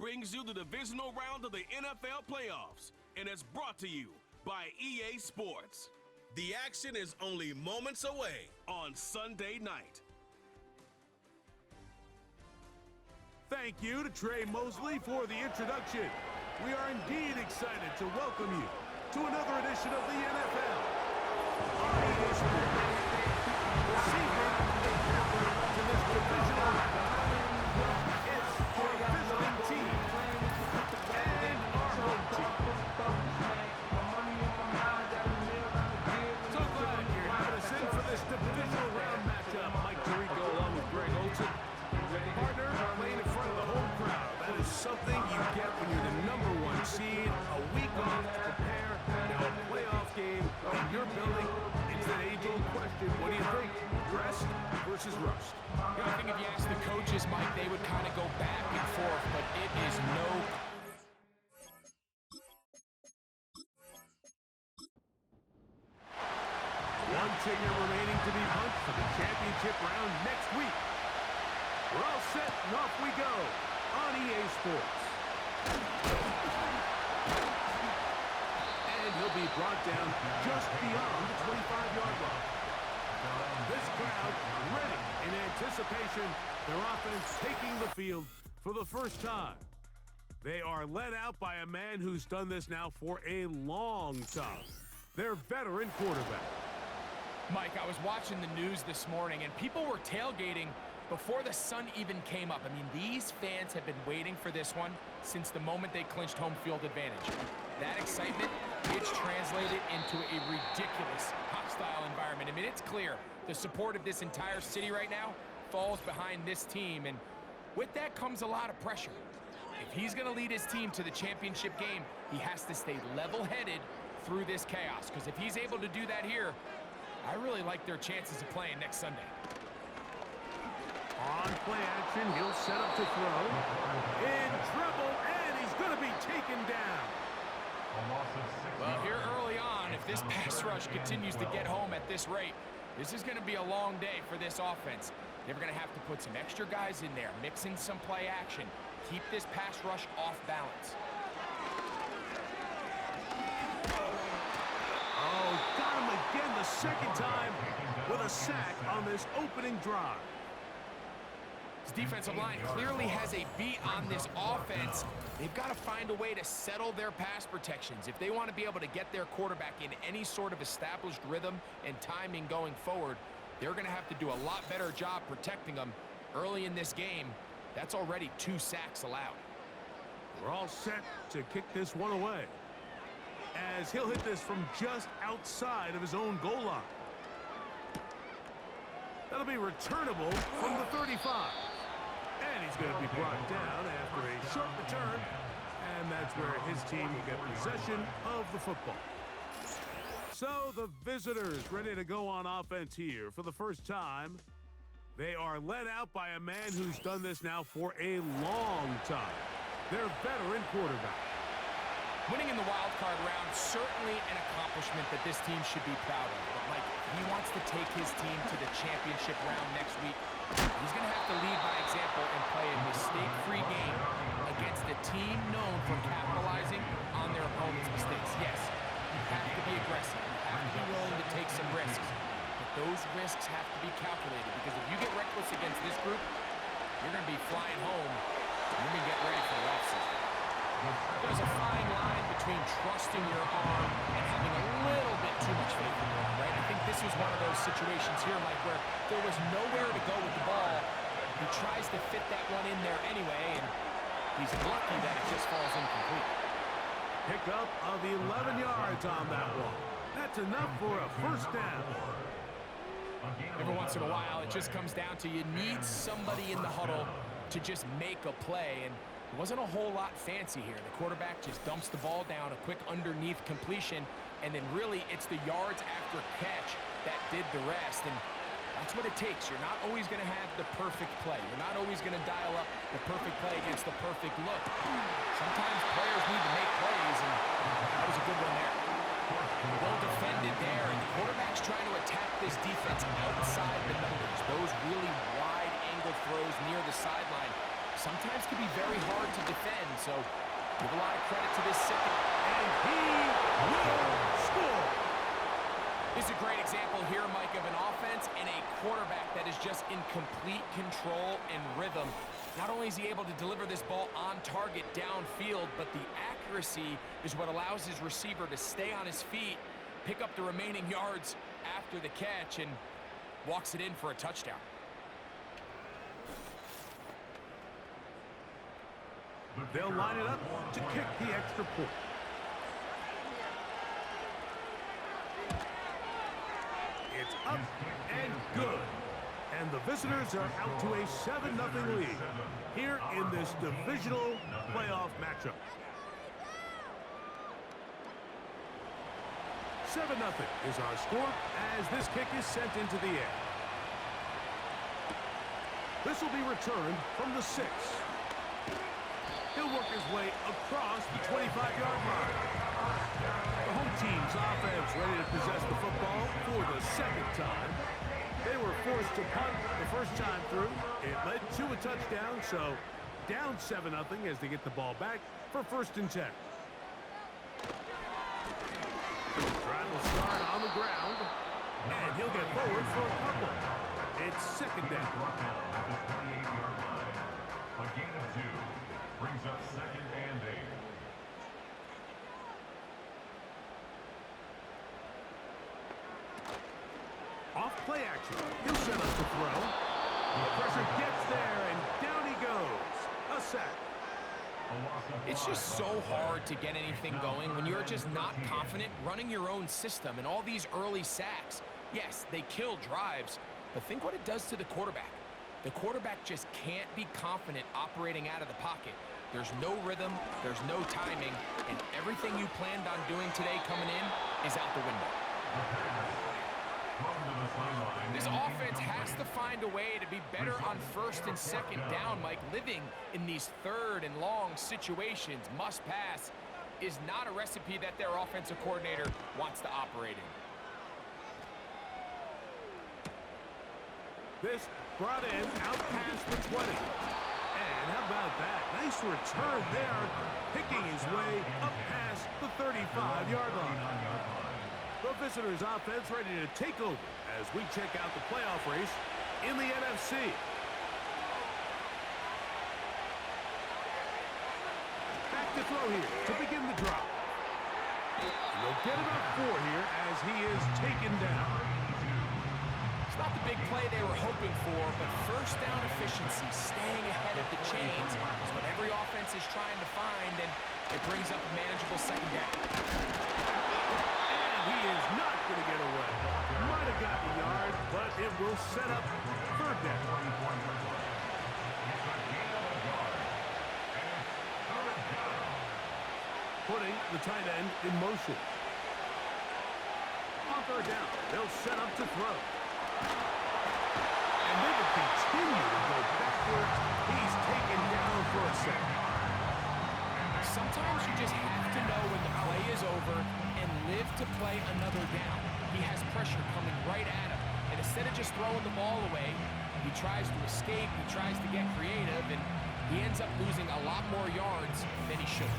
brings you the divisional round of the NFL playoffs and is brought to you by EA Sports. The action is only moments away on Sunday night. Thank you to Trey Mosley for the introduction. We are indeed excited to welcome you to another edition of the NFL on EA Sports. This evening, to this divisional round, it's our visiting team and our home team. So glad you're having us in for this divisional round matchup. Mike Tirico along with Greg Olsen. Partner, playing in front of the home crowd. That is something you get when you're the #1 seed. A week off to prepare. Now a playoff game in your building. It's that age-old question. What do you think? Rest versus rust. I think if you ask the coaches, Mike, they would kind of go back and forth, but it is no... One ticket remaining to be punched for the championship round next week. We're all set and off we go on EA Sports. And he'll be brought down just beyond the 25-yard line. This crowd ready in anticipation. Their offense taking the field for the first time. They are led out by a man who's done this now for a long time. Their veteran quarterback. Mike, I was watching the news this morning, and people were tailgating before the sun even came up. I mean, these fans have been waiting for this one since the moment they clinched home field advantage. That excitement, it's translated into a ridiculous hostile environment. I mean, it's clear the support of this entire city right now falls behind this team, and with that comes a lot of pressure. If he's going to lead his team to the championship game, he has to stay level-headed through this chaos, because if he's able to do that here, I really like their chances of playing next Sunday. On play action, he'll set up to throw. In trouble, and he's going to be taken down. Well, here early on, if this pass rush continues to get home at this rate, this is going to be a long day for this offense. They're going to have to put some extra guys in there, mix in some play action, keep this pass rush off balance. Oh, got him again the second time with a sack on this opening drive. This defensive line clearly has a beat on this offense. They've got to find a way to settle their pass protections. If they want to be able to get their quarterback in any sort of established rhythm and timing going forward, they're going to have to do a lot better job protecting them early in this game. That's already 2 sacks allowed. We're all set to kick this one away, as he'll hit this from just outside of his own goal line. That'll be returnable from the 35. And he's going to be brought down after a short return, and that's where his team will get possession of the football. So the visitors ready to go on offense here for the first time. They are led out by a man who's done this now for a long time. Their veteran quarterback. Winning in the wild card round, certainly an accomplishment that this team should be proud of. But Mike, he wants to take his team to the championship round next week. He's going to have to lead by example and play a mistake-free game against a team known for capitalizing on their opponent's mistakes. Yes, you have to be aggressive. You have to be willing to take some risks. But those risks have to be calculated, because if you get reckless against this group, you're going to be flying home. You're going to get ready for the offseason. There's a fine line between trusting your arm and having a little bit too much faith in your arm, right? I think this was one of those situations here, Mike, where there was nowhere to go with the ball. He tries to fit that one in there anyway, and he's lucky that it just falls incomplete. Pickup of 11 yards on that one. That's enough for a first down. Every once in a while, it just comes down to you need somebody in the huddle to just make a play, and it wasn't a whole lot fancy here. The quarterback just dumps the ball down, a quick underneath completion, and then really it's the yards after catch that did the rest, and that's what it takes. You're not always going to have the perfect play. You're not always going to dial up the perfect play against the perfect look. Sometimes players need to make plays, and that was a good one there. Well defended there, and the quarterback's trying to attack this defense outside the numbers. Those really wide angle throws near the sideline sometimes can be very hard to defend. So give a lot of credit to this second. And he will score. This is a great example here, Mike, of an offense and a quarterback that is just in complete control and rhythm. Not only is he able to deliver this ball on target downfield, but the accuracy is what allows his receiver to stay on his feet, pick up the remaining yards after the catch, and walks it in for a touchdown. They'll line it up to kick the extra point. It's up and good. And the visitors are out to a 7-0 lead here in this divisional playoff matchup. 7-0 is our score as this kick is sent into the air. This will be returned from the 6. He'll work his way across the 25-yard line. The home team's offense ready to possess the football for the second time. They were forced to punt the first time through. It led to a touchdown, so down 7-0 as they get the ball back for 1st and 10. Drive will start on the ground, and he'll get forward for a couple. It's 2nd down. A gain of 2 brings up 2nd and 8. Off play action. He'll set up to throw. The pressure gets there, and down he goes. A sack. It's just so hard to get anything going when you're just not confident running your own system. And all these early sacks, yes, they kill drives, but think what it does to the quarterback. The quarterback just can't be confident operating out of the pocket. There's no rhythm, there's no timing, and everything you planned on doing today coming in is out the window. This offense has to find a way to be better on 1st and 2nd down, Mike. Living in these 3rd and long situations, must pass, is not a recipe that their offensive coordinator wants to operate in. This brought in out past the 20. And how about that? Nice return there, picking his way up past the 35-yard line. The visitors' offense ready to take over as we check out the playoff race in the NFC. Back to throw here to begin the drop. They'll get about 4 here as he is taken down. It's not the big play they were hoping for, but 1st down efficiency, staying ahead of the chains, is what every offense is trying to find, and it brings up a manageable 2nd down. He is not going to get away. Might have got the yard, but it will set up 3rd down. Putting the tight end in motion. On 3rd down, they'll set up to throw. And they will continue to go backwards. He's taken down for a second. Sometimes you just have to know when the play is over and live to play another down. He has pressure coming right at him, and instead of just throwing the ball away, he tries to escape, he tries to get creative, and he ends up losing a lot more yards than he should.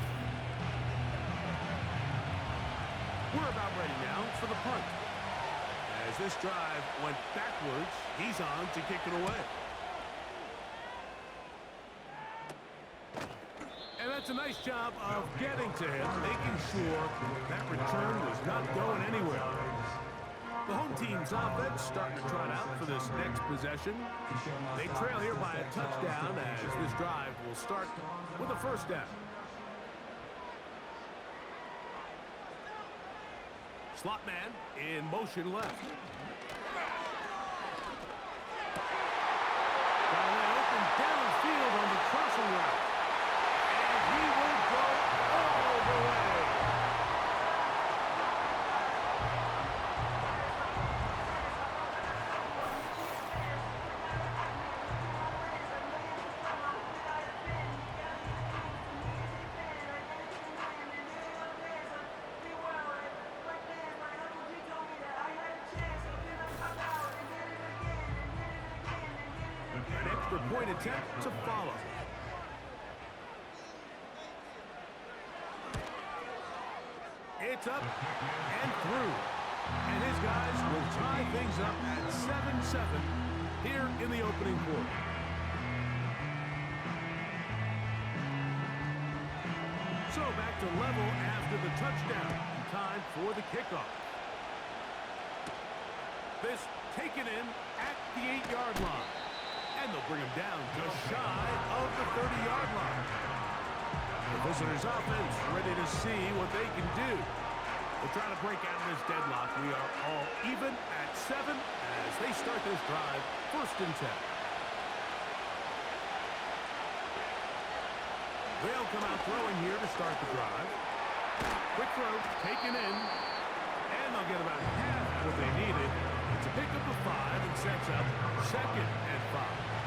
We're about ready now for the punt. As this drive went backwards, he's on to kick it away. And that's a nice job of getting to him, making sure that return was not going anywhere. The home team's offense starting to trot out for this next possession. They trail here by a touchdown as this drive will start with a 1st down. Slot man in motion left. Got an open downfield on the crossing route. And he will go all the way. An extra point attempt to follow. It's up and through. And his guys will tie things up at 7-7 here in the opening quarter. So back to level after the touchdown. Time for the kickoff. This taken in at the 8-yard line. And they'll bring him down just shy of the 30-yard line. The visitors' offense ready to see what they can do. They'll try to break out of this deadlock. We are all even at 7 as they start this drive, 1st and 10. They'll come out throwing here to start the drive. Quick throw, taken in, and they'll get about half what they needed. It's a pickup of 5 and sets up 2nd and 5.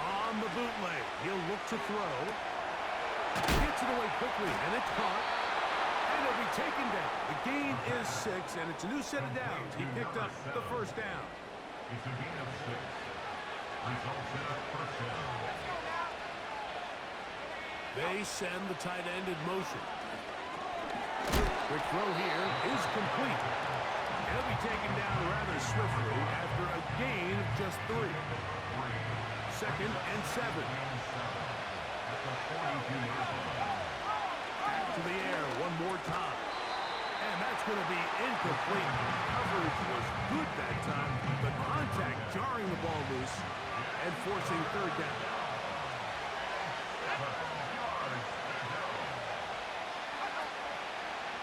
On the bootleg, he'll look to throw. Gets it away quickly, and it's caught. And it'll be taken down. The gain is 6, and it's a new set of downs. He picked up the 1st down. It's a gain of 6. Results in a 1st down. They send the tight end in motion. Quick throw here is complete. And it'll be taken down rather swiftly after a gain of just 3. 2nd and 7. Back to the air one more time. And that's going to be incomplete. Coverage was good that time. The contact jarring the ball loose and forcing 3rd down.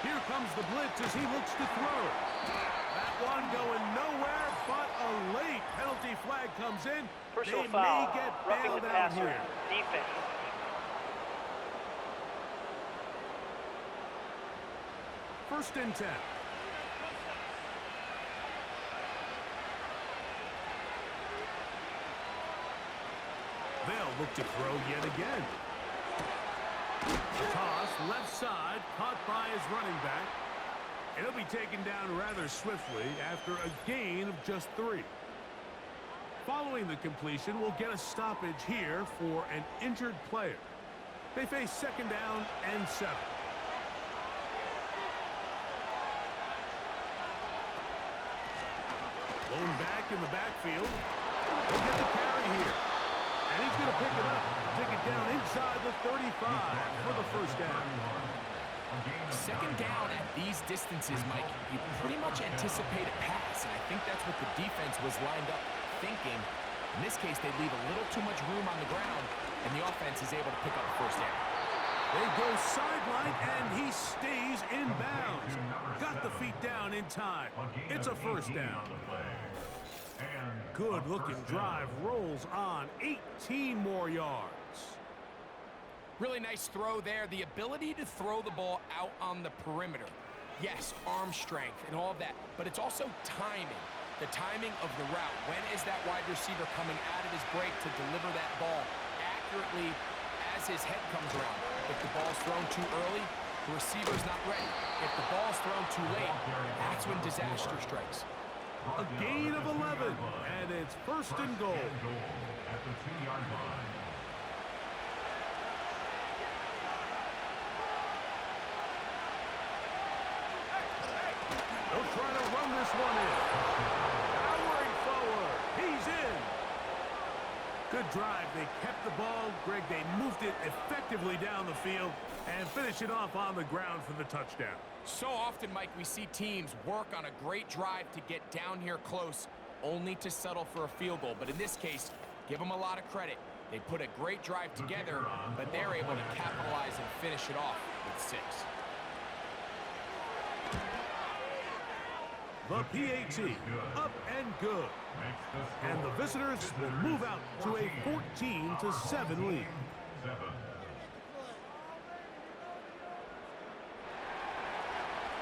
Here comes the blitz as he looks to throw. That one going nowhere, but a late penalty flag comes in. Personal They foul, may get roughing the bailed out passer, here. defense. First and 10. They'll look to throw yet again. Toss left side, caught by his running back. It'll be taken down rather swiftly after a gain of just 3. Following the completion, we'll get a stoppage here for an injured player. They face 2nd down and 7. Blown back in the backfield. He'll get the carry here. And he's going to pick it up. Take it down inside the 35 for the 1st down. 2nd down at these distances, Mike, you pretty much anticipate a pass, and I think that's what the defense was lined up thinking. In this case, they leave a little too much room on the ground, and the offense is able to pick up the 1st down. They go sideline, and he stays in bounds. Got the feet down in time. It's a 1st down. Good-looking drive rolls on 18 more yards. Really nice throw there. The ability to throw the ball out on the perimeter. Yes, arm strength and all of that, but it's also timing. The timing of the route. When is that wide receiver coming out of his break to deliver that ball accurately as his head comes around? If the ball's thrown too early, the receiver's not ready. If the ball's thrown too late, that's when disaster strikes. A gain of 11, and it's 1st and goal. At the 2-yard line. They'll try to run this one in. Powering forward. He's in. Good drive. They kept the ball. Greg, they moved it effectively down the field and finish it off on the ground for the touchdown. So often, Mike, we see teams work on a great drive to get down here close, only to settle for a field goal. But in this case, give them a lot of credit. They put a great drive together, but they're able to capitalize and finish it off with 6. The PAT, up and good. And the visitors will move out to a 14-7 lead.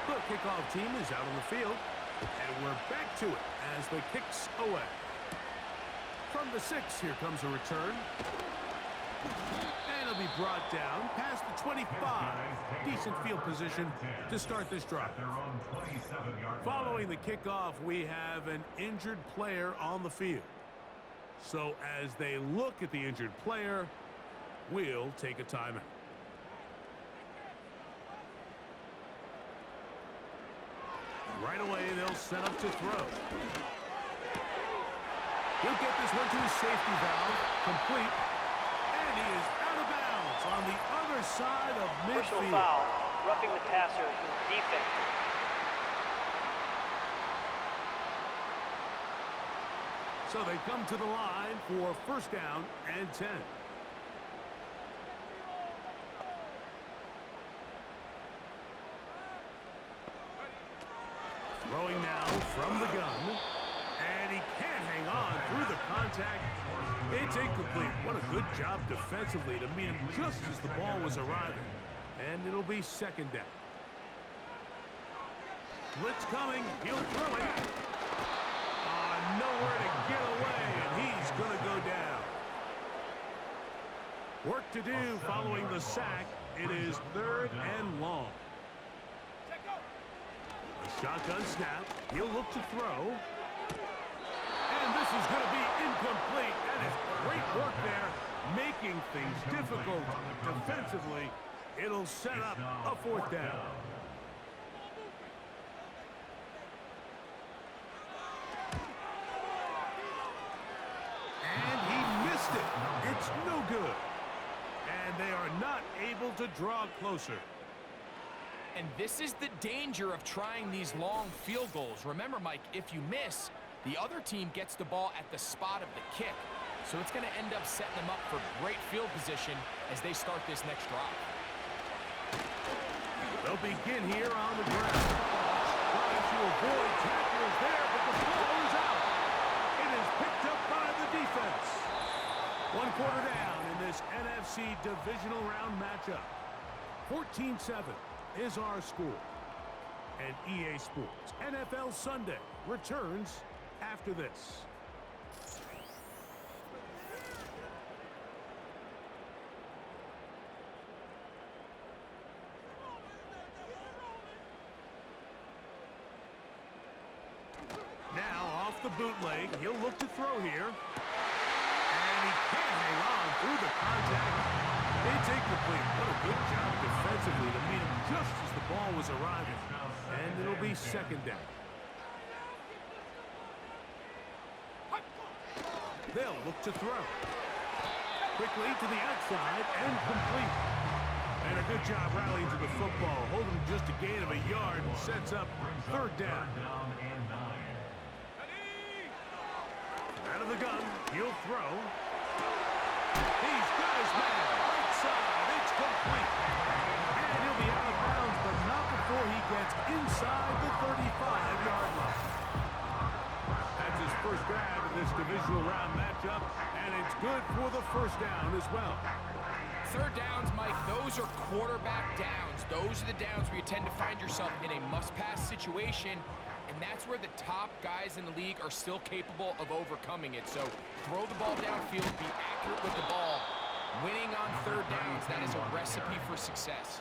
The kickoff team is out on the field, and we're back to it as the kick's away. From the 6, here comes a return. And it'll be brought down past the 25. Decent field position to start this drive. Following the kickoff, we have an injured player on the field. So as they look at the injured player, will take a timeout. Right away, they'll set up to throw. He'll get this one to his safety valve, complete, and he is out of bounds on the other side of midfield. Personal foul, roughing the passer, defense. So they come to the line for first down and 10. Throwing now from the gun. And he can't hang on through the contact. It's incomplete. What a good job defensively to meet him just as the ball was arriving. And it'll be second down. Blitz coming. He'll throw it. Nowhere to get away, and he's going to go down. Work to do following the sack. It is third and long. A shotgun snap. He'll look to throw. And this is going to be incomplete. That is great work there, making things difficult defensively. It'll set up a fourth down. It's no good. And they are not able to draw closer. And this is the danger of trying these long field goals. Remember, Mike, if you miss, the other team gets the ball at the spot of the kick. So it's going to end up setting them up for great field position as they start this next drive. They'll begin here on the ground. Trying to avoid tackles there, but the ball is out. It is picked up by the defense. 1 quarter down in this NFC divisional round matchup. 14-7 is our score. And EA Sports NFL Sunday returns after this. Now off the bootleg, he'll look to throw here. And he can't hang on through the contact. It's incomplete. What a good job defensively to meet him just as the ball was arriving. And it'll be second down. They'll look to throw. Quickly to the outside and complete. And a good job rallying to the football. Holding just a gain of a yard and sets up third down. Out of the gun, he'll throw. He's got his man. Right side, it's complete. And he'll be out of bounds, but not before he gets inside the 35-yard line. That's his first grab in this divisional round matchup, and it's good for the first down as well. Third downs, Mike, those are quarterback downs. Those are the downs where you tend to find yourself in a must-pass situation, and that's where the top guys in the league are still capable of overcoming it. So throw the ball downfield, be accurate with the ball. Winning on third downs, that is a recipe for success.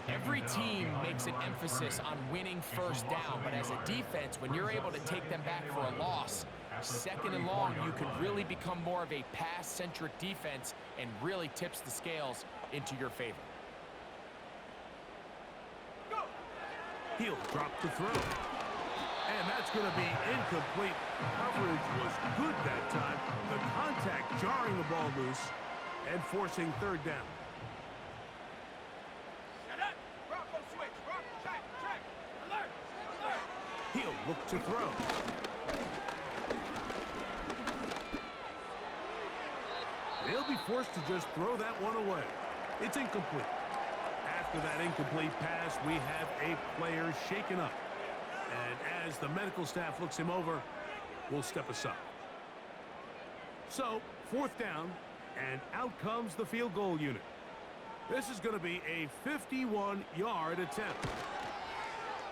Every team makes an emphasis on winning first down, but as a defense, when you're able to take them back for a loss, second and long, you can really become more of a pass-centric defense and really tips the scales into your favor. He'll drop to throw. And that's going to be incomplete. Coverage was good that time. The contact jarring the ball loose and forcing third down. He'll look to throw. They'll be forced to just throw that one away. It's incomplete. After that incomplete pass, we have a player shaken up. And as the medical staff looks him over, we'll step aside. So, fourth down, and out comes the field goal unit. This is going to be a 51-yard attempt.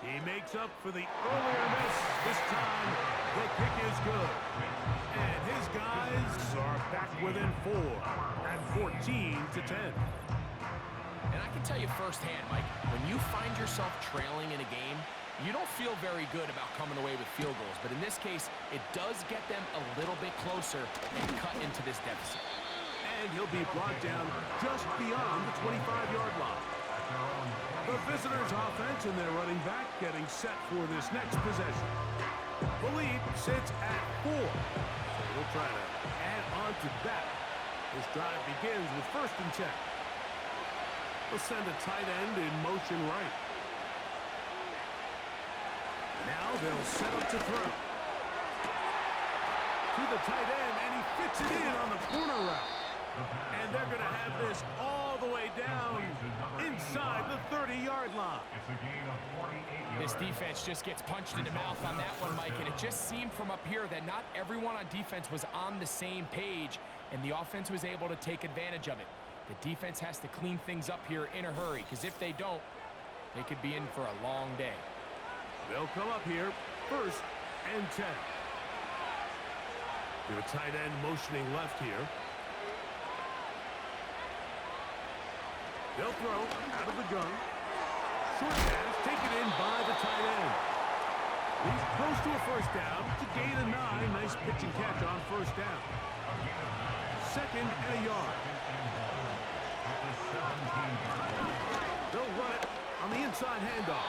He makes up for the earlier miss. This time, the kick is good. And his guys are back within 4 at 14-10. And I can tell you firsthand, Mike, when you find yourself trailing in a game, you don't feel very good about coming away with field goals. But in this case, it does get them a little bit closer and cut into this deficit. And he'll be brought down just beyond the 25-yard line. The visitors' offense and their running back getting set for this next possession. The lead sits at 4. So we'll try to add on to that. This drive begins with 1st and 10. They'll send a tight end in motion right. Now they'll set up to throw. To the tight end, and he fits it in on the corner route. And they're going to have this all the way down inside the 30-yard line. This defense just gets punched in the mouth on that one, Mike, and it just seemed from up here that not everyone on defense was on the same page, and the offense was able to take advantage of it. The defense has to clean things up here in a hurry, because if they don't, they could be in for a long day. They'll come up here, 1st and 10. The tight end motioning left here. They'll throw out of the gun. Short pass taken in by the tight end. He's close to a 1st down. To gain a 9. Nice pitch and catch on 1st down. 2nd and a yard. They'll run it on the inside handoff.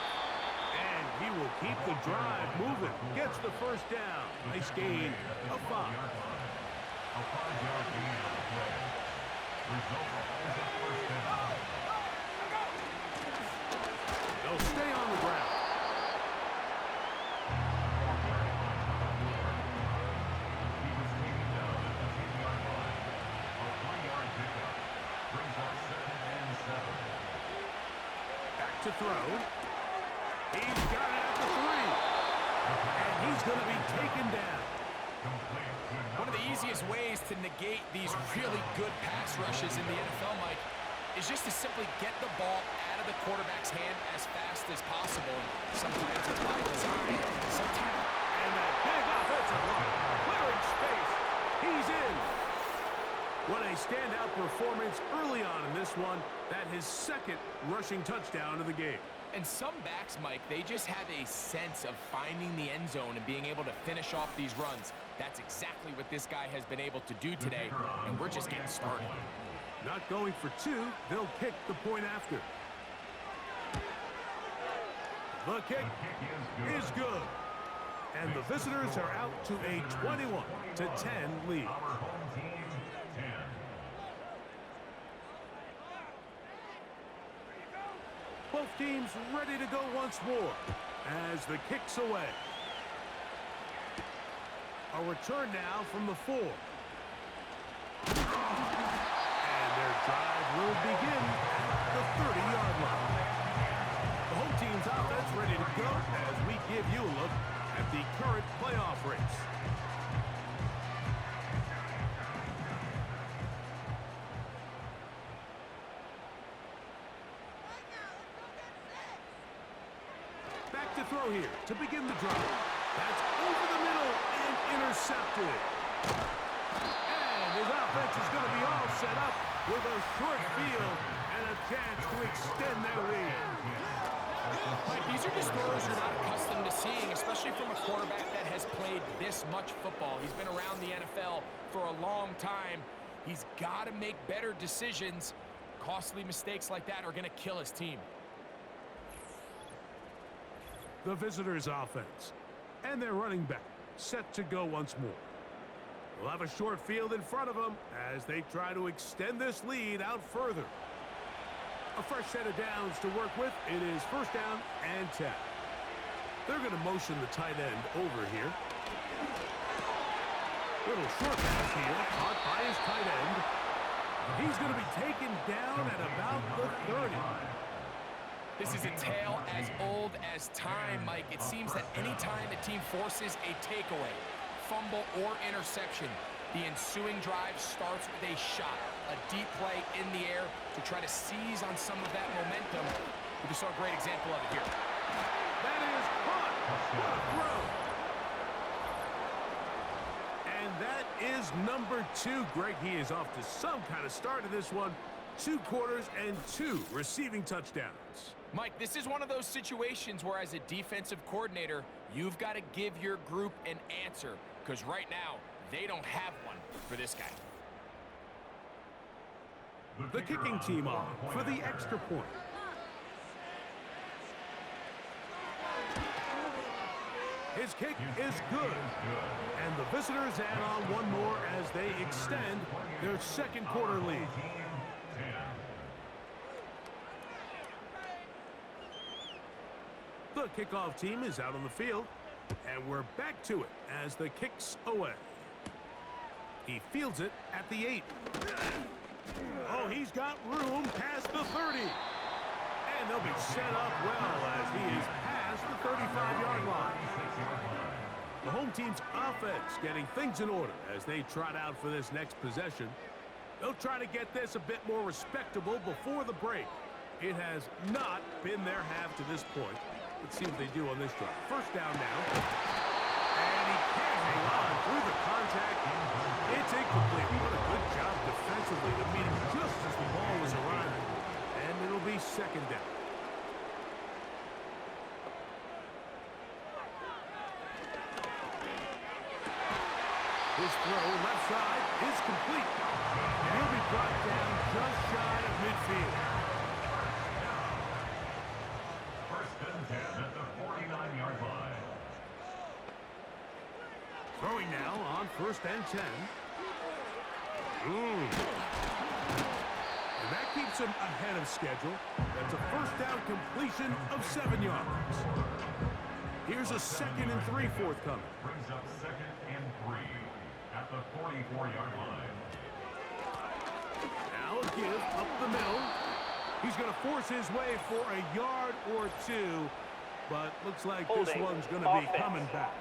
And he will keep the drive moving. Gets the 1st down. Nice gain of 5. A 5-yard gain on the play. Result is a 1st down. They'll stay on the ground. He was taken down at the 10-yard line. A 3-yard pickup brings up 2nd and 7. Back to throw. He's got it at the 3. And he's going to be taken down. One of the easiest ways to negate these really good pass rushes in the NFL, Mike, is just to simply get the ball out of the quarterback's hand as fast as possible. Sometimes it's by design, sometimes... And that big offensive line, clearing space. He's in. What a standout performance early on in this one. That his 2nd rushing touchdown of the game. And some backs, Mike, they just have a sense of finding the end zone and being able to finish off these runs. That's exactly what this guy has been able to do today, and we're just getting started. Not going for 2, they'll kick the point after. The kick is good. And the visitors are out to a 21-10 lead. Our home team, 10. Both teams ready to go once more as the kick's away. A return now from the 4. And their drive will begin at the 30-yard line. The home team's offense ready to go as we give you a look at the current playoff race. Back to throw here to begin the drive. That's over the middle and intercepted. And his offense is going to be all set up with a short field and a chance to extend their lead. Mike, these are just throws you're not accustomed to seeing, especially from a quarterback that has played this much football. He's been around the NFL for a long time. He's got to make better decisions. Costly mistakes like that are going to kill his team. The visitors' offense and their running back set to go once more. We'll have a short field in front of them as they try to extend this lead out further. A fresh set of downs to work with. It is 1st down and 10. They're going to motion the tight end over here. Little short pass here, caught by his tight end. He's going to be taken down at about the 30. This is a tale as old as time, Mike. It seems that any time a team forces a takeaway, fumble, or interception, the ensuing drive starts with a shot, a deep play in the air to try to seize on some of that momentum. We just saw a great example of it here. That is caught. What a throw. And that is number 2. Greg, he is off to some kind of start in this one. 2 quarters and 2 receiving touchdowns. Mike, this is one of those situations where as a defensive coordinator, you've got to give your group an answer, because right now, they don't have one for this guy. The kicking team on for the extra point. His kick is good. And the visitors add on one more as they extend their second quarter lead. The kickoff team is out on the field, and we're back to it as the kick's away. He fields it at the 8. Oh, he's got room past the 30. And they'll be set up well as he is past the 35-yard line. The home team's offense getting things in order as they trot out for this next possession. They'll try to get this a bit more respectable before the break. It has not been their half to this point. Let's see what they do on this drive. First down now. And he can't hang on through the contact. It's incomplete. What a good job defensively to meet him just as the ball was arriving. And it'll be second down. His throw left side is complete. And he'll be brought down just shy of midfield. First and 10 at the 49-yard line. Throwing now on first and 10. And that keeps him ahead of schedule. That's a first down completion of 7 yards. Here's a 2nd and 3 forthcoming. Brings up 2nd and 3 at the 44-yard line. Now a give up the middle. He's going to force his way for a yard or 2, but looks like this one's going to be coming back.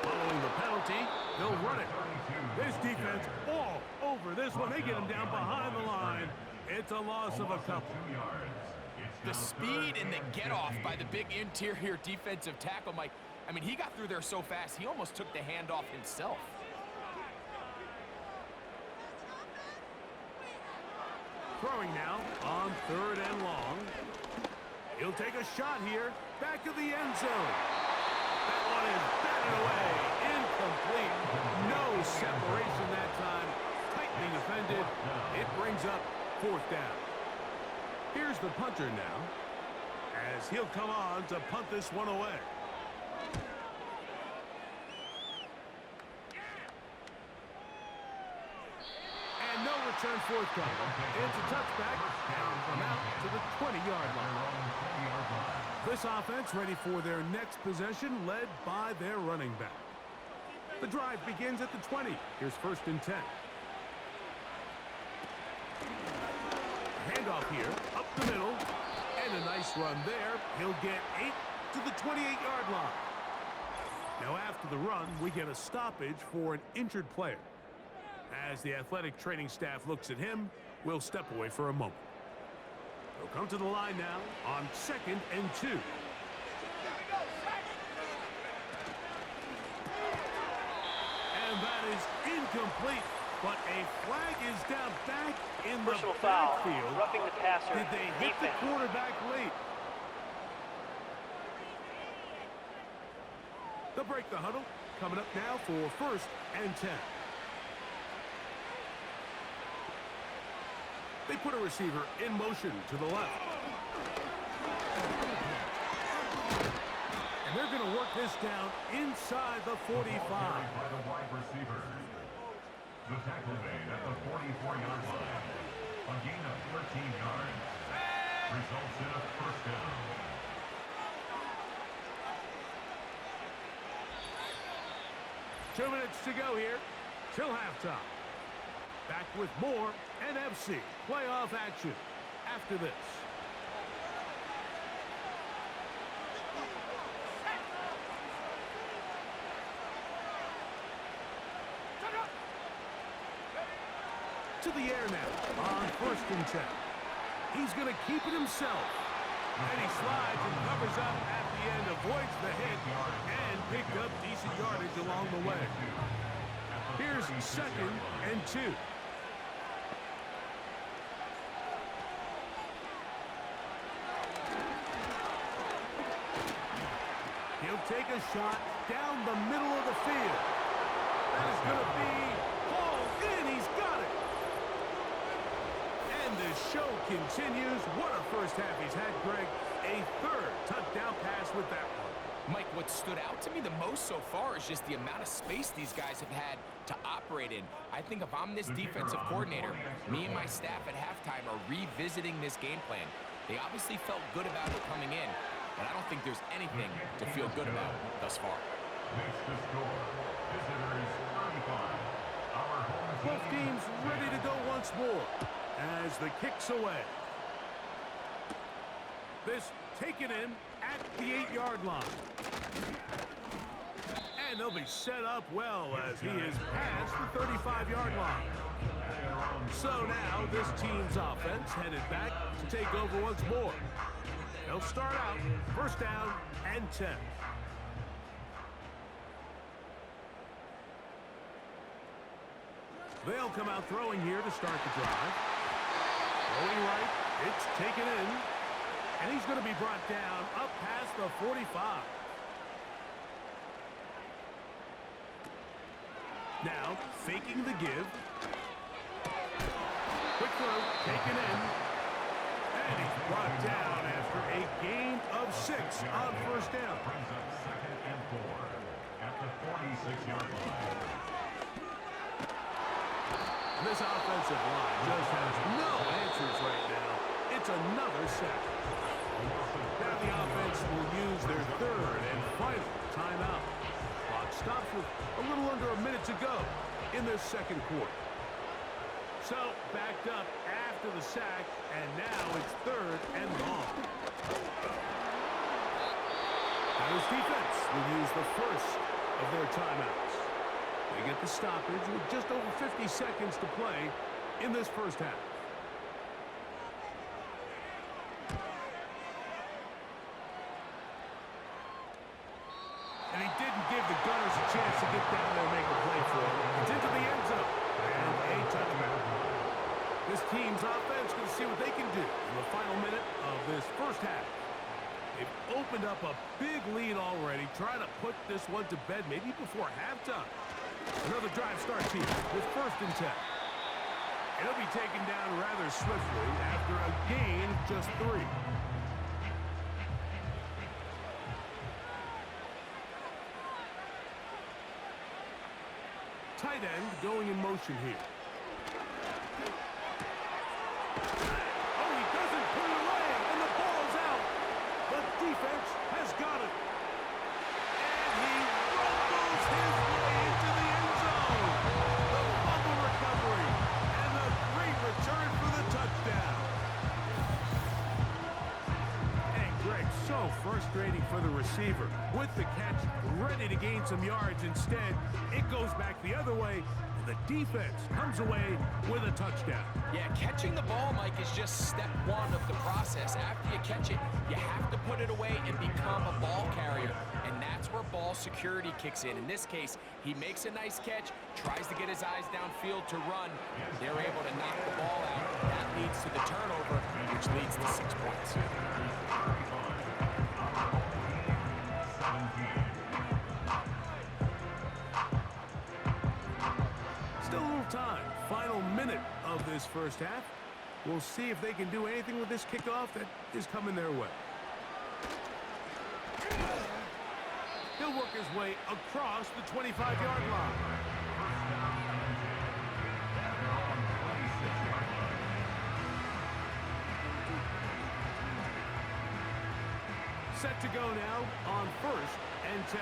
Following the penalty, they'll run it. This defense all over this one. They get him down behind the line. It's a loss of a couple. The speed and the get-off by the big interior defensive tackle, Mike. I mean, he got through there so fast, he almost took the handoff himself. Throwing now on 3rd and long. He'll take a shot here. Back of the end zone. That one is batted away. Incomplete. No separation that time. Tightly defended. It brings up 4th down. Here's the punter now, as he'll come on to punt this one away. And no return forthcoming. It's a touchback, and from out to the 20-yard line. This offense ready for their next possession, led by their running back. The drive begins at the 20. Here's 1st and 10. Handoff here, up the middle, and a nice run there. He'll get 8 to the 28-yard line. Now after the run, we get a stoppage for an injured player. As the athletic training staff looks at him, we'll step away for a moment. They'll come to the line now on 2nd and 2. And that is incomplete. But a flag is down back in the backfield. Roughing the passer. Did they hit the quarterback late? They'll break the huddle. Coming up now for 1st and 10. They put a receiver in motion to the left. And they're going to work this down inside the 45. By the wide receiver. The tackle made at the 44-yard line. A gain of 13 yards. Results in a first down. Two minutes to go here till halftime. Back with more NFC playoff action after this. To the air now on 1st and 10. He's going to keep it himself. And he slides and covers up at the end, avoids the hit, and picked up decent yardage along the way. Here's 2nd and 2. He'll take a shot down the middle of the field. That is going to be hauled in. He's got it. And the show continues. What a first half he's had, Greg. A third touchdown pass with that one. Mike, what stood out to me the most so far is just the amount of space these guys have had to operate in. I think if I'm this defensive coordinator, me and my staff at halftime are revisiting this game plan. They obviously felt good about it coming in, but I don't think there's anything to feel good about thus far. Makes the score. Visitors 35. Our home team. Both teams ready to go once more as the kick's away. This taken in at the 8-yard line. And they'll be set up well as he is past the 35-yard line. So now this team's offense headed back to take over once more. They'll start out first down and 10. They'll come out throwing here to start the drive. Throwing right, it's taken in. And he's going to be brought down up past the 45. Now, faking the give. Quick throw, taken in. And he's brought down after a gain of 6 on first down. Brings up 2nd and 4 at the 46-yard line. This offensive line just has no answers right now. It's another sack. Now the offense will use their third and final timeout. Clock stops with a little under a minute to go in this second quarter. So backed up after the sack, and now it's third and long. Now this defense will use the first of their timeouts. They get the stoppage with just over 50 seconds to play in this first half. And he didn't give the Gunners a chance to get down there and make a play for him. It's into the end zone. And a touchdown. This team's offense can see what they can do in the final minute of this first half. They've opened up a big lead already, trying to put this one to bed maybe before halftime. Another drive starts here with first and 10. It'll be taken down rather swiftly after a gain of just 3. Tight end going in motion here. Oh, he doesn't put it away, and the ball's out. The defense has got it. And he rumbles his way into the end zone. The fumble recovery, and a great return for the touchdown. And Greg, so frustrating for the receiver. With the catch, ready to gain some yards. Instead, it goes back the other way. The defense comes away with a touchdown. Yeah, catching the ball, Mike, is just step one of the process. After you catch it, you have to put it away and become a ball carrier. And that's where ball security kicks in. In this case, he makes a nice catch, tries to get his eyes downfield to run. They're able to knock the ball out. That leads to the turnover, which leads to 6 points. Still a little time. Final minute of this first half. We'll see if they can do anything with this kickoff that is coming their way. He'll work his way across the 25-yard line. Set to go now on first and 10.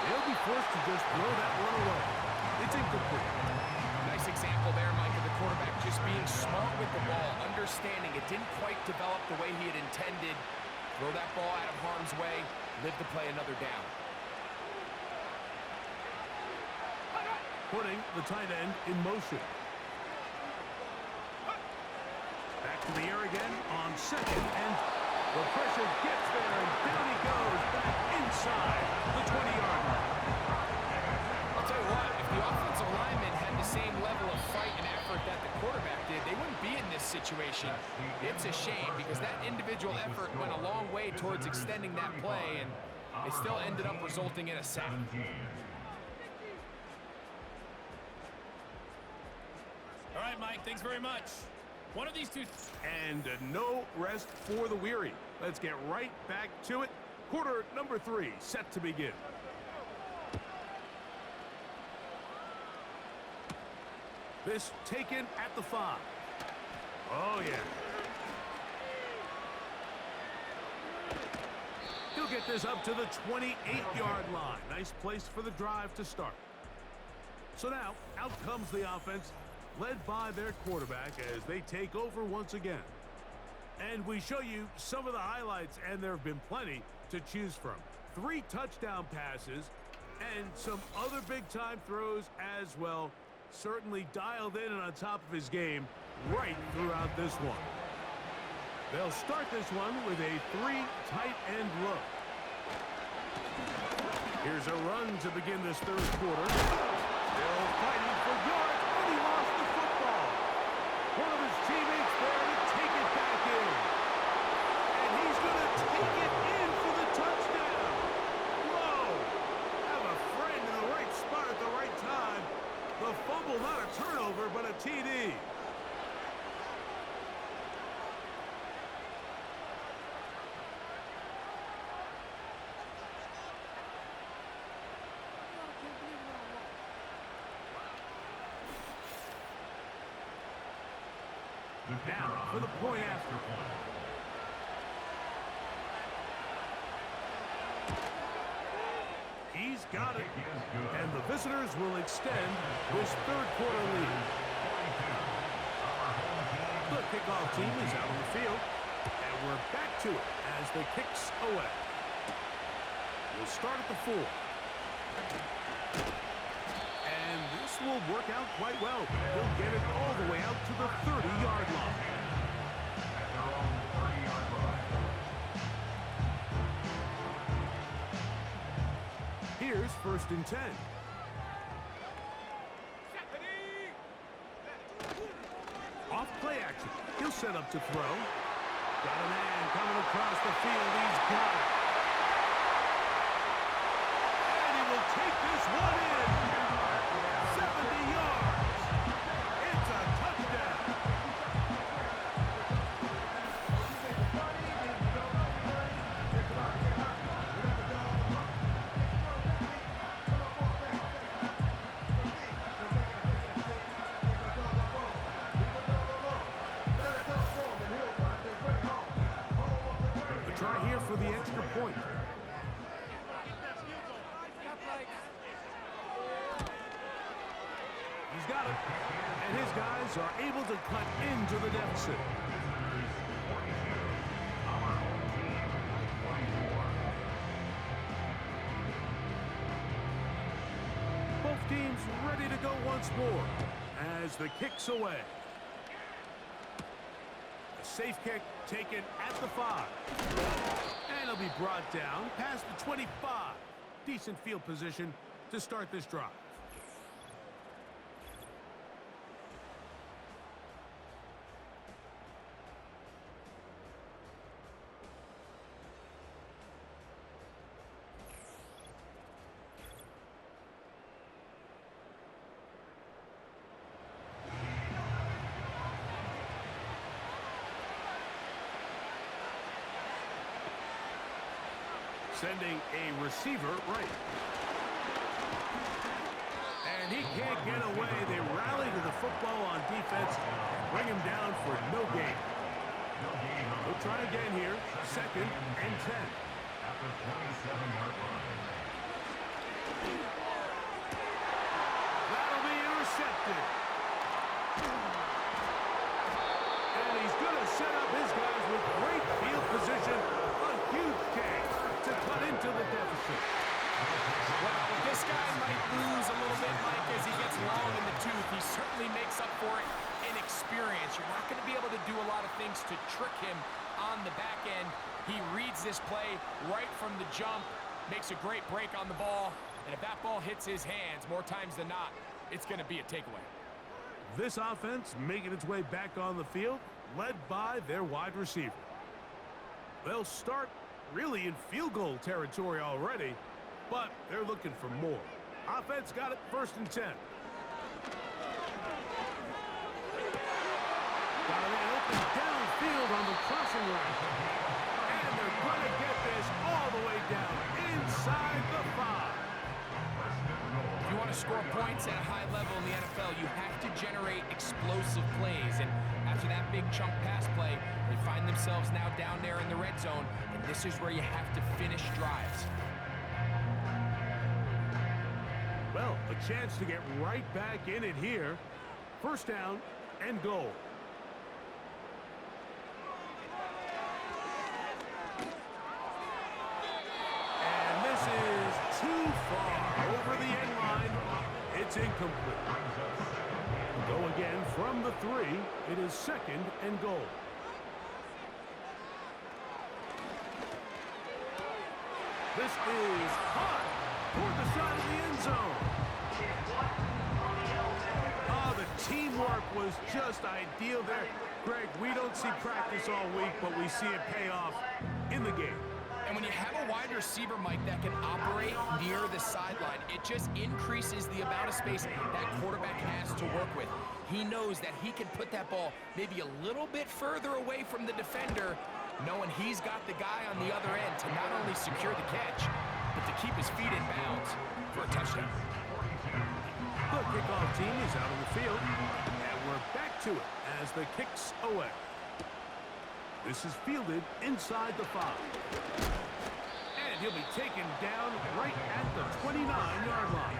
They'll be forced to just throw that one away. It's incomplete. Nice example there, Mike, of the quarterback just being smart with the ball, understanding it didn't quite develop the way he had intended. Throw that ball out of harm's way, live to play another down. Putting the tight end in motion. Back to the air again on second, and the pressure gets there, and down he goes back inside the 20-yard line. I'll tell you what, if the offensive linemen had the same level of fight and effort that the quarterback did, they wouldn't be in situation. It's a shame because that individual effort went a long way towards extending that play, and it still ended up resulting in a sack. All right, Mike, thanks very much. One of these two. And no rest for the weary. Let's get right back to it. Quarter number 3 set to begin. This taken at the 5. Oh, yeah. He'll get this up to the 28-yard line. Nice place for the drive to start. So now, out comes the offense, led by their quarterback as they take over once again. And we show you some of the highlights, and there have been plenty to choose from. 3 touchdown passes and some other big-time throws as well. Certainly dialed in and on top of his game right throughout this one. They'll start this one with a 3 tight end look. Here's a run to begin this third quarter. Still fighting for yards, and he lost the football. One of his teammates there to take it back in. And he's going to take it in for the touchdown. Whoa! Have a friend in the right spot at the right time. The fumble, not a turnover, but a TD. Now for the point after. He's got it. And the visitors will extend this third quarter lead. The kickoff team is out on the field. And we're back to it as the kicks away. We'll start at the 4. And this will work out quite well. He'll get it all the way out to the 30-yard line. At their own 30-yard line. Here's 1st and 10. Off play action. He'll set up to throw. Got a man coming across the field. He's got it. And he will take this one in. 70 yards. It's a touchdown. A try here for the extra point. He's got it. And his guys are able to cut into the deficit. Both teams ready to go once more as the kick's away. A safe kick taken at the 5. And it'll be brought down past the 25. Decent field position to start this drive. Sending a receiver right. And he can't get away. They rally to the football on defense and bring him down for no gain. We'll try again here. 2nd and 10. At the 27-yard line. That'll be intercepted. And he's going to set up his guys with great field position. A huge gain to cut into the deficit. Well, this guy might lose a little bit, Mike, as he gets long in the tooth. He certainly makes up for it in experience. You're not going to be able to do a lot of things to trick him on the back end. He reads this play right from the jump, makes a great break on the ball, and if that ball hits his hands more times than not, it's going to be a takeaway. This offense making its way back on the field. led by their wide receiver. They'll start really in field goal territory already, but they're looking for more. Offense got it, 1st and 10. Got it open downfield on the crossing route. And they're going to get this all the way down inside the 5. If you want to score points at a high level in the NFL, you have to generate explosive plays. And after that big chunk pass play, they find themselves now down there in the red zone. And this is where you have to finish drives. Well, a chance to get right back in it here. 1st down and goal. And this is too far over the end line. It's incomplete. Go again from the 3. It is 2nd and goal. This is hot toward the side of the end zone. Oh, the teamwork was just ideal there. Greg, we don't see practice all week, but we see it pay off in the game. And when you have a wide receiver, Mike, that can operate near the sideline, it just increases the amount of space that quarterback has to work with. He knows that he can put that ball maybe a little bit further away from the defender, knowing he's got the guy on the other end to not only secure the catch, but to keep his feet in bounds for a touchdown. The kickoff team is out on the field, and we're back to it as the kick's away. This is fielded inside the 5. And he'll be taken down right at the 29-yard line.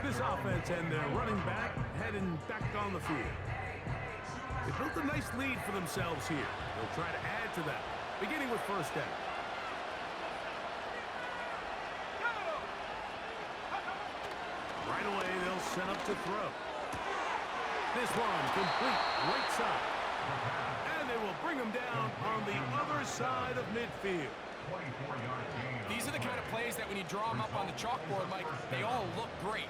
This offense and their running back heading back on the field. They built a nice lead for themselves here. They'll try to add to that, beginning with 1st down. Right away, they'll set up to throw. This one complete right side. And they will bring him down on the other side of midfield. These are the kind of plays that when you draw them up on the chalkboard, Mike, they all look great.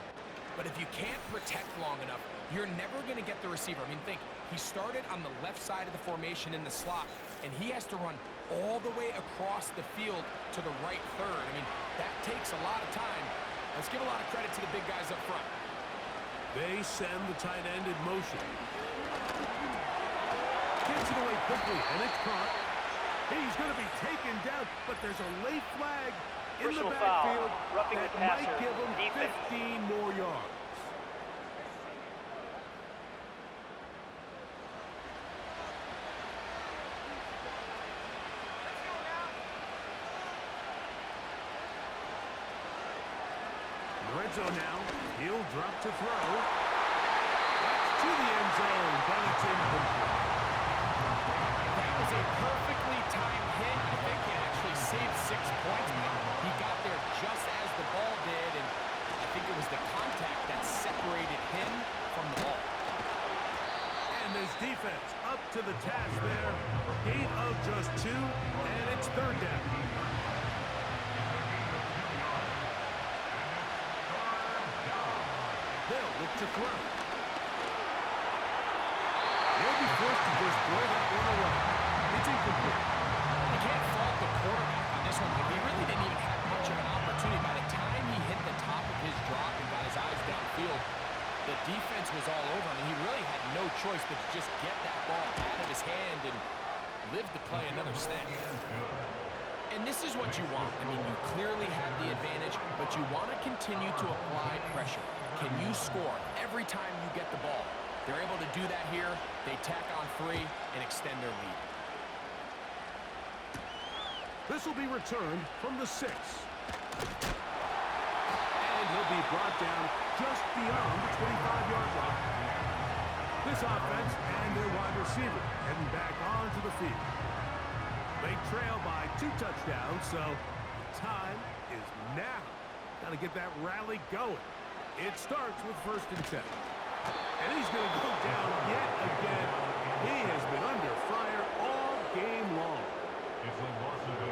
But if you can't protect long enough, you're never going to get the receiver. I mean, think, he started on the left side of the formation in the slot, and he has to run all the way across the field to the right third. I mean, that takes a lot of time. Let's give a lot of credit to the big guys up front. They send the tight end in motion. Gets it away quickly, and it's caught. He's going to be taken down, but there's a late flag in the backfield that might give him 15 more yards. Red zone now. He'll drop to throw. That's to the end zone, but it's incomplete. That was a perfectly timed hit. I think it actually saved 6 points. He got there just as the ball did, and I think it was the contact that separated him from the ball. And this defense up to the task there. Gain of just 2, and it's 3rd down. They'll look to throw. They'll be forced to just throw that one away. It's incomplete. You can't fault the quarterback on this one. He really didn't even have much of an opportunity. By the time he hit the top of his drop and got his eyes downfield, the defense was all over him, and he really had no choice but to just get that ball out of his hand and live to play another snap. And this is what you want. I mean, you clearly have the advantage, but you want to continue to apply pressure. Can you score every time you get the ball? They're able to do that here. They tack on 3 and extend their lead. This will be returned from the 6. And he'll be brought down just beyond the 25-yard line. This offense and their wide receiver heading back onto the field. They trail by 2 touchdowns, so time is now. Got to get that rally going. It starts with 1st and 10. And he's going to go down yet again. He has been under fire all game long.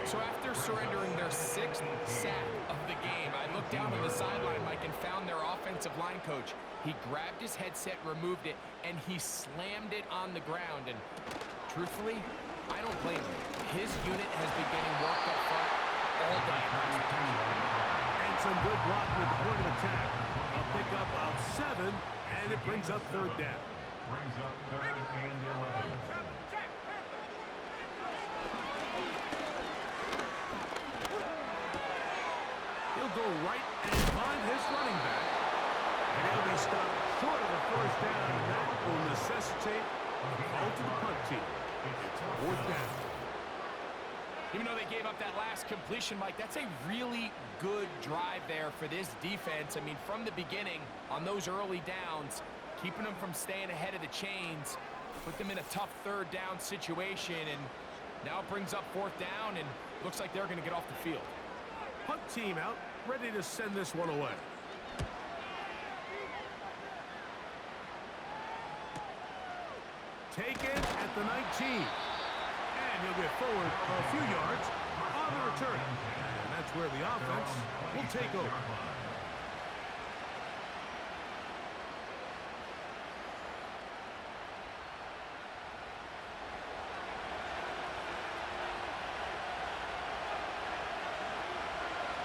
So after surrendering their 6th sack of the game, I looked down on the sideline, Mike, and found their offensive offensive line coach. He grabbed his headset, removed it, and he slammed it on the ground. And truthfully, I don't blame him. His unit has been getting worked up front all day. And some good blocking at the point of attack. A pickup of 7, and it brings up third down. Brings up third and 11. He'll go right and find his running back. And he'll be stopped short of a first down, and that will necessitate a call to the punt team. It's fourth down. Even though they gave up that last completion, Mike, that's a really good drive there for this defense. I mean, from the beginning, on those early downs, keeping them from staying ahead of the chains, put them in a tough third down situation, and now it brings up fourth down, and looks like they're going to get off the field. Punt team out, ready to send this one away. Taken at the 19. And he'll get forward a few yards on the return. And that's where the offense will take over.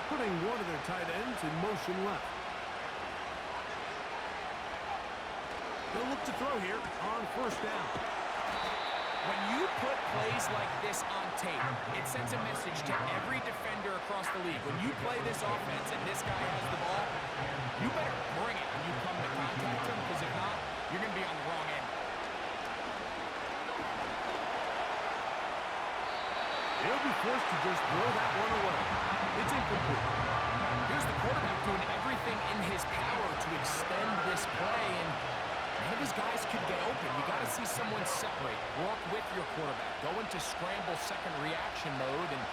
Putting one of their tight ends in motion left. They'll look to throw here on first down. When you put plays like this on tape, it sends a message to every defender across the league. When you play this offense and this guy has the ball, you better bring it when you come to contact him, because if not, you're going to be on the wrong end. He'll be forced to just throw that one away. It's incomplete. Here's the quarterback doing everything in his power to extend this play, and none of his guys could get open. You got to see someone separate, work with your quarterback, go into scramble second reaction mode, and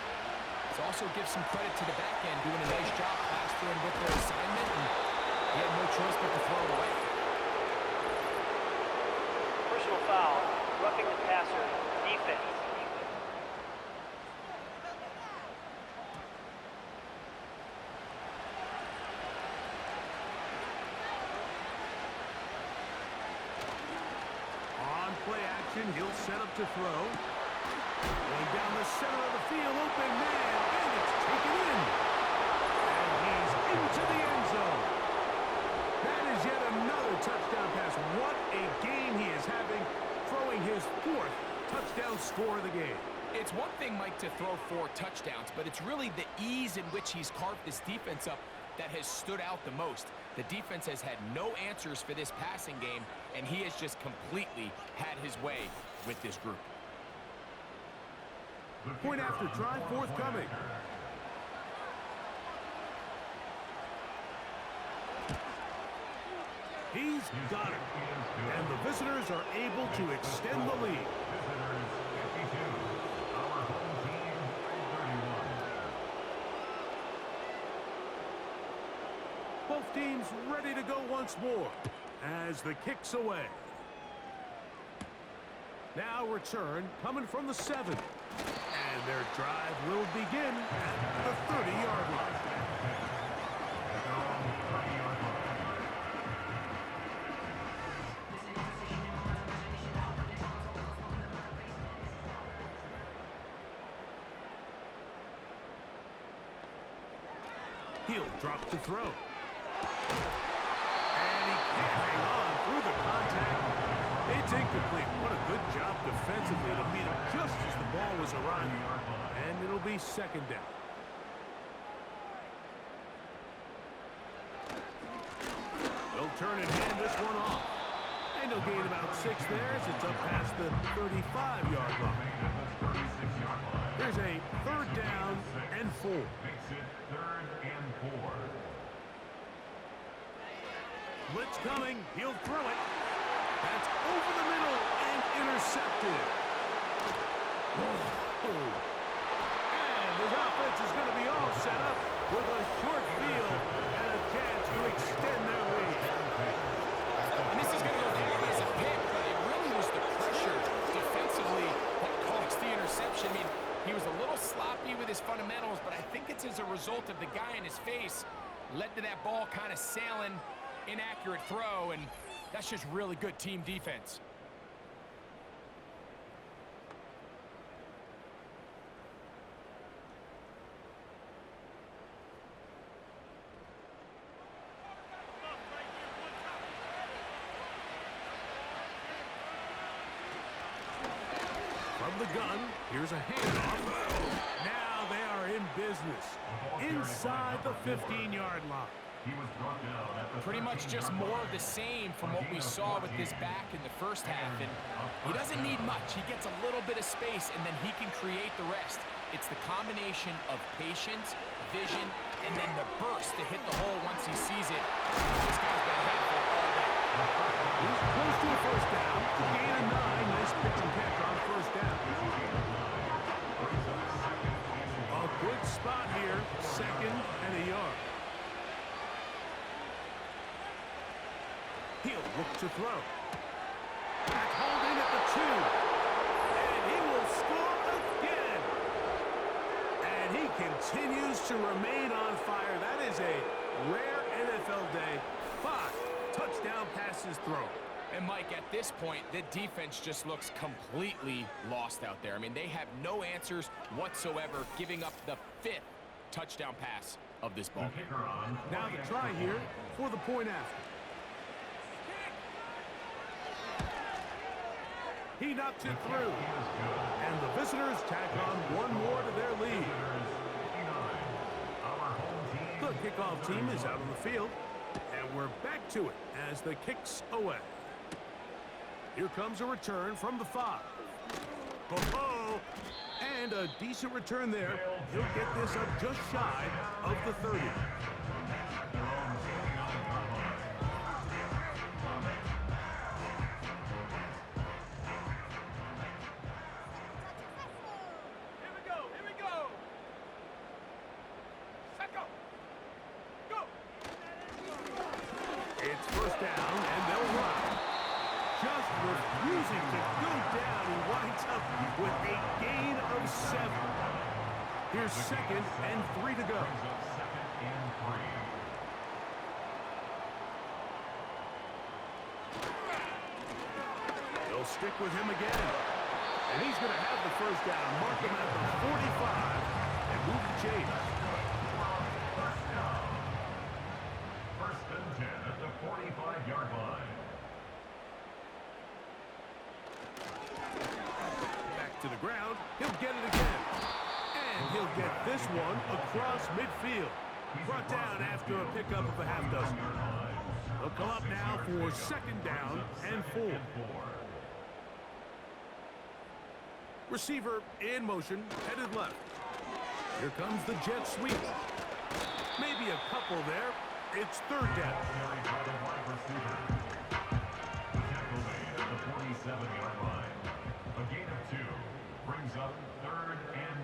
it also gives some credit to the back end, doing a nice job plastering with their assignment, and he had no choice but to throw it away. Personal foul, roughing the passer, defense. Play action, he'll set up to throw. Going down the center of the field, open man, and it's taken in. And he's into the end zone. That is yet another touchdown pass. What a game he is having, throwing his 4th touchdown score of the game. It's one thing, Mike, to throw 4 touchdowns, but it's really the ease in which he's carved this defense up that has stood out the most. The defense has had no answers for this passing game, and he has just completely had his way with this group. Point after try forthcoming. He's got it. And the visitors are able to extend the lead. Both teams ready to go once more as the kick's away. Now return coming from the 7. And their drive will begin at the 30-yard line. He'll drop to throw. And he can't hang on through the contact. It's incomplete. What a good job defensively to beat him just as the ball was arriving. And it'll be second down. They'll turn and hand this one off. And he'll gain about 6 there as it's up past the 35-yard line. There's a third down and 4. Makes it 3rd and 4. Blitz coming. He'll throw it. That's over the middle and intercepted. Oh. And his offense is going to be all set up with a short field and a chance to extend their lead. And this is going to go down as a pick, but it really was the pressure defensively that caused the interception. I mean, he was a little sloppy with his fundamentals, but I think it's as a result of the guy in his face led to that ball kind of sailing. inaccurate throw, and that's just really good team defense. From the gun, here's a handoff. Now they are in business. Inside the 15-yard line. He was brought down at the Pretty much just more of the same from what we saw with his back in the first half. And he doesn't need much. He gets a little bit of space, and then he can create the rest. It's the combination of patience, vision, and then the burst to hit the hole once he sees it. This guy's been helpful all day. He's close to a first down. Gain of 9. Nice pitch and catch on first down. A good spot here. Second and a yard. He'll look to throw. Back holding at the 2. And he will score again. And he continues to remain on fire. That is a rare NFL day. 5 touchdown passes thrown. And Mike, at this point, the defense just looks completely lost out there. I mean, they have no answers whatsoever, giving up the 5th touchdown pass of this ball game. Now the try here for the point after. He knocks it through. And the visitors tack on one more to their lead. The kickoff team is out on the field. And we're back to it as the kick's away. Here comes a return from the 5. Oh, and a decent return there. He'll get this up just shy of the 30. It's first down, and they'll run. Just refusing to go down. He winds up with a gain of 7. Here's second and 3 to go. They'll stick with him again. And he's going to have the first down. Mark him at the 45 and move the chains. First and 10 at the 45-yard line. Back to the ground. He'll get it again. And he'll get this one across midfield. Brought down after a pickup of a half dozen. They'll come up now for second down and 4. Receiver in motion, headed left. Here comes the jet sweep. Maybe a couple there. It's third down. Carried by the wide receiver. The tackle made at the 47-yard line. A gain of 2 brings up third and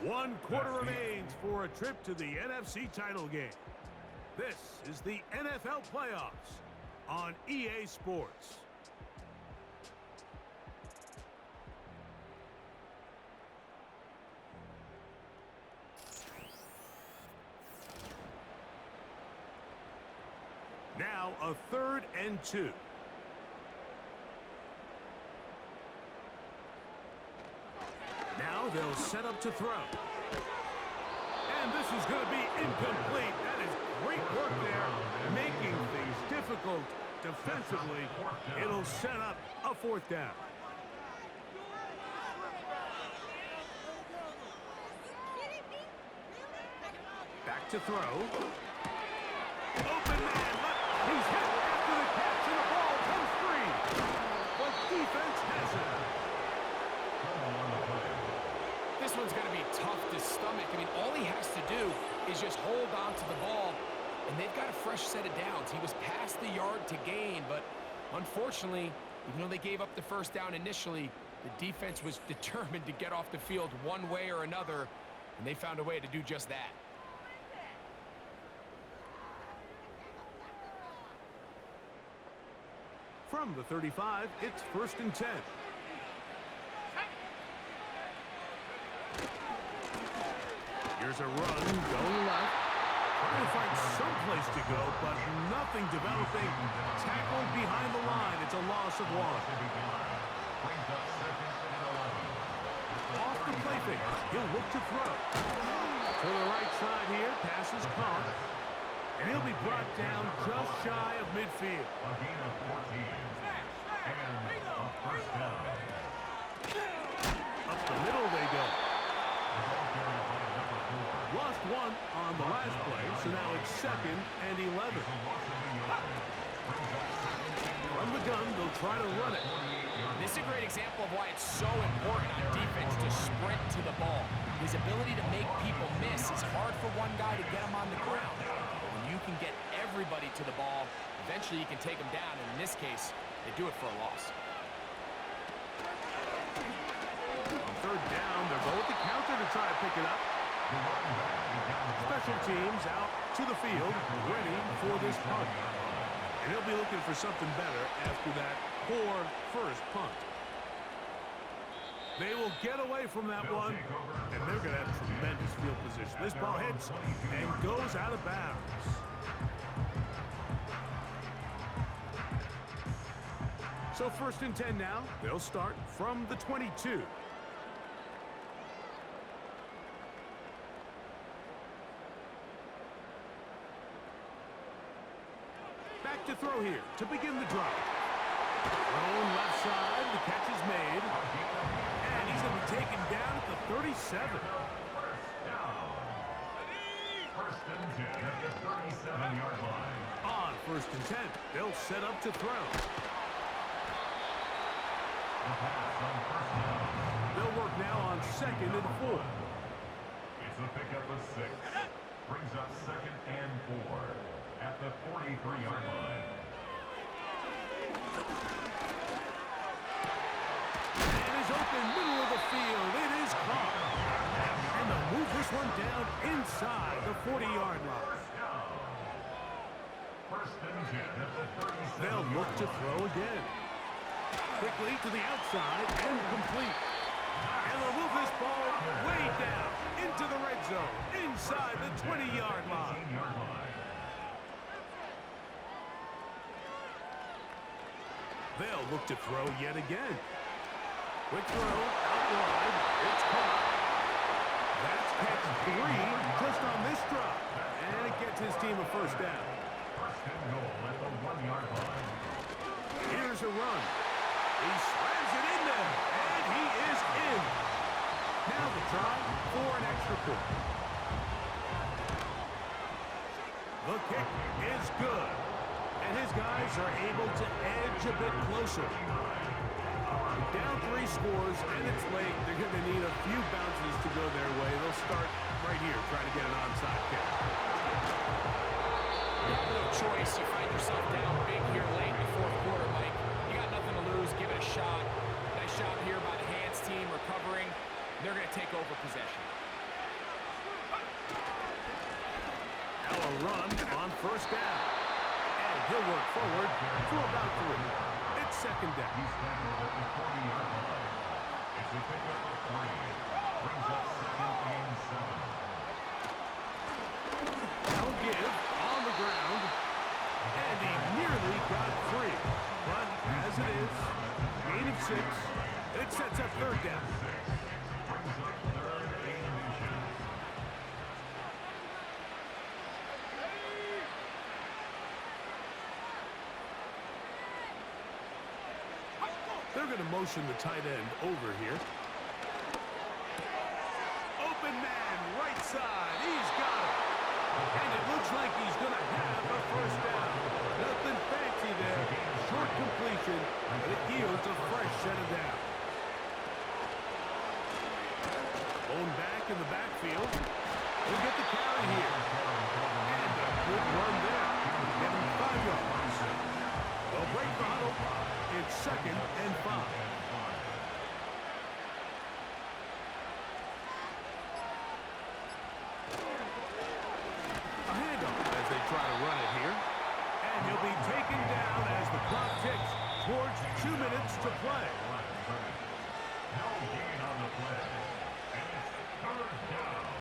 2. 1 quarter remains for a trip to the NFC title game. This is the NFL playoffs on EA Sports. Now a third and 2. Now they'll set up to throw. And this is going to be incomplete. That is great work there, making things difficult defensively. It'll set up a 4th down. Back to throw. Open man. He's hit after the catch, and the ball comes free. But defense has it. This one's going to be tough to stomach. I mean, all he has to do is just hold on to the ball, and they've got a fresh set of downs. He was past the yard to gain, but unfortunately, even though they gave up the first down initially, the defense was determined to get off the field one way or another, and they found a way to do just that. From the 35, it's first and 10. Here's a run going left. Trying to find some place to go, but nothing developing. Tackled behind the line. It's a loss of 1. Off the play fake. He'll look to throw. To the right side here. Pass is caught. And he'll be brought down just shy of midfield. A gain of 14. And a first down. Up the middle they go. Lost 1 on the last play, so now it's 2nd and 11. From the gun, they'll try to run it. This is a great example of why it's so important on defense to sprint to the ball. His ability to make people miss is hard for one guy to get him on the ground. But when you can get everybody to the ball, eventually you can take them down, and in this case, they do it for a loss. On 3rd down, they'll go with the counter to try to pick it up. Special teams out to the field, ready for this punt. And he'll be looking for something better after that poor first punt. They will get away from that one, and they're going to have tremendous field position. This ball hits and goes out of bounds. So 1st and 10 now. They'll start from the 22. Back to throw here to begin the drive. Thrown left side, the catch is made. And he's going to be taken down at the 37. First and 10 at the 37-yard line. On 1st and 10, they'll set up to throw. The pass on first down. They'll work now on 2nd and 4. It's a pickup of 6. Brings up 2nd and 4 at the 43-yard line. And is open, middle of the field. It is caught. And they'll move this one down inside the 40-yard line. First and 10 at the 37. They'll look to throw again. Quickly to the outside and complete. And they'll move this ball way down into the red zone inside the 20-yard line. They'll look to throw yet again. Quick throw, out wide, it's caught. That's catch 3 just on this drop. And it gets his team a first down. First and goal at the 1-yard line. Here's a run. He slams it in there, and he is in. Now the try for an extra point. The kick is good. And his guys are able to edge a bit closer. Down 3 scores, and it's late. They're going to need a few bounces to go their way. They'll start right here, trying to get an onside kick. You have no choice. You find yourself down big here late in the 4th quarter, Mike. You got nothing to lose. Give it a shot. Nice shot here by the hands team, recovering. They're going to take over possession. Now a run on 1st down. He'll work forward for about 3. It's 2nd down. He's tackled at the 40-yard line. It's a pickup of 3. Brings up 2nd and 7. Now give on the ground. And he nearly got 3. But as it is, gain of 6. It sets up 3rd down. Brings up 3rd and inches. They're going to motion the tight end over here. Open man, right side. He's got it. And it looks like he's going to have a first down. Nothing fancy there. Short completion, but it yields a fresh set of downs. Going back in the backfield. He'll get the carry here. And a good run there. Get him 5 yards. They'll break the huddle. It's 2nd and 5. A handoff as they try to run it here. And he'll be taken down as the clock ticks towards 2 minutes to play. No gain on the play.